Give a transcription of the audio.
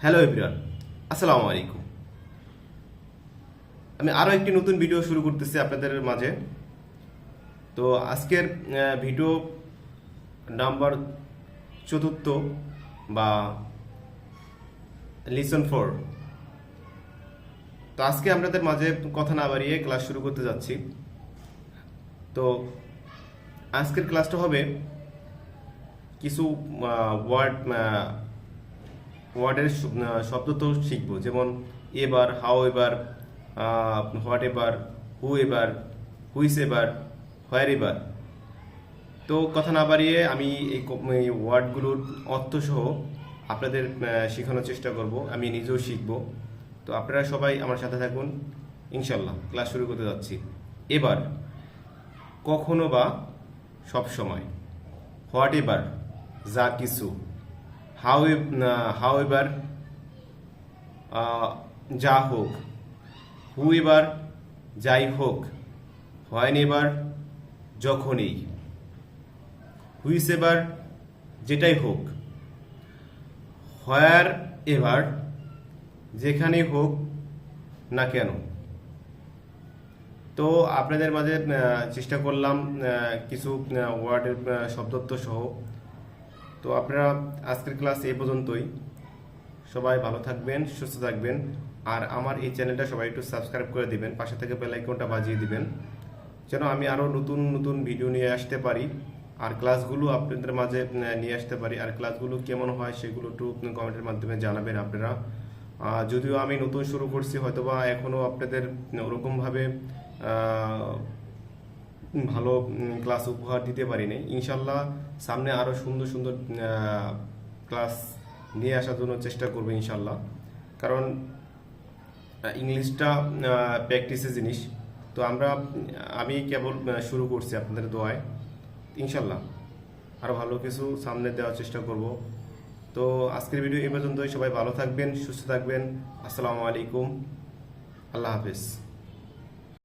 Hello everyone, আসসালামু আলাইকুম। আমি আরও একটি নতুন ভিডিও শুরু করতেছি আপনাদের মাঝে। তো আজকের ভিডিও নাম্বার চতুর্থ বা লিসন 4। তো আজকে আপনাদের মাঝে কথা না বাড়িয়ে ক্লাস শুরু করতে যাচ্ছি। তো আজকের ক্লাসটা হবে কিছু ওয়ার্ডের শব্দ তো শিখবো, যেমন এবার, হাউ এবার, হোয়াট এবার, হু এবার, হুইস এবার, হোয়ার এবার। তো কথা না বাড়িয়ে আমি এই ওয়ার্ডগুলোর অর্থসহ আপনাদের শেখানোর চেষ্টা করব, আমি নিজেও শিখব। তো আপনারা সবাই আমার সাথে থাকুন, ইনশাল্লাহ ক্লাস শুরু করতে যাচ্ছি। এবার, কখনো বা সব সময়। হোয়াট এবার, যা কিছু। হাউ এবার, যা হোক। হু এবার, যাই হোক। হোয়েন এবার, যখনই। হুইস এবার, যেটাই হোক। হোয়ার এবার, যেখানেই হোক না কেন। তো আপনাদের মাঝে চেষ্টা করলাম কিছু ওয়ার্ডের শব্দত্ব সহ। তো আপনারা আজকের ক্লাস এই পর্যন্তই। সবাই ভালো থাকবেন, সুস্থ থাকবেন। আর আমার এই চ্যানেলটা সবাই একটু সাবস্ক্রাইব করে দিবেন, পাশে থেকে বেল আইকনটা বাজিয়ে দিবেন, যেন আমি আরও নতুন নতুন ভিডিও নিয়ে আসতে পারি আর ক্লাসগুলো আপনাদের মাঝে নিয়ে আসতে পারি। আর ক্লাসগুলো কেমন হয় সেগুলো একটু কমেন্টের মাধ্যমে জানাবেন আপনারা। যদিও আমি নতুন শুরু করছি, হয়তোবা এখনও আপনাদের ওরকমভাবে ভালো ক্লাস উপহার দিতে পারিনি। ইনশাল্লাহ সামনে আরও সুন্দর সুন্দর ক্লাস নিয়ে আসার জন্য চেষ্টা করবো ইনশাল্লাহ। কারণ ইংলিশটা প্র্যাকটিসের জিনিস। তো আমি কেবল শুরু করছি আপনাদের দোয়ায়। ইনশাল্লাহ আরও ভালো কিছু সামনে দেওয়ার চেষ্টা করব। তো আজকের ভিডিও এই পর্যন্তই। সবাই ভালো থাকবেন, সুস্থ থাকবেন। আসসালামু আলাইকুম, আল্লাহ হাফেজ।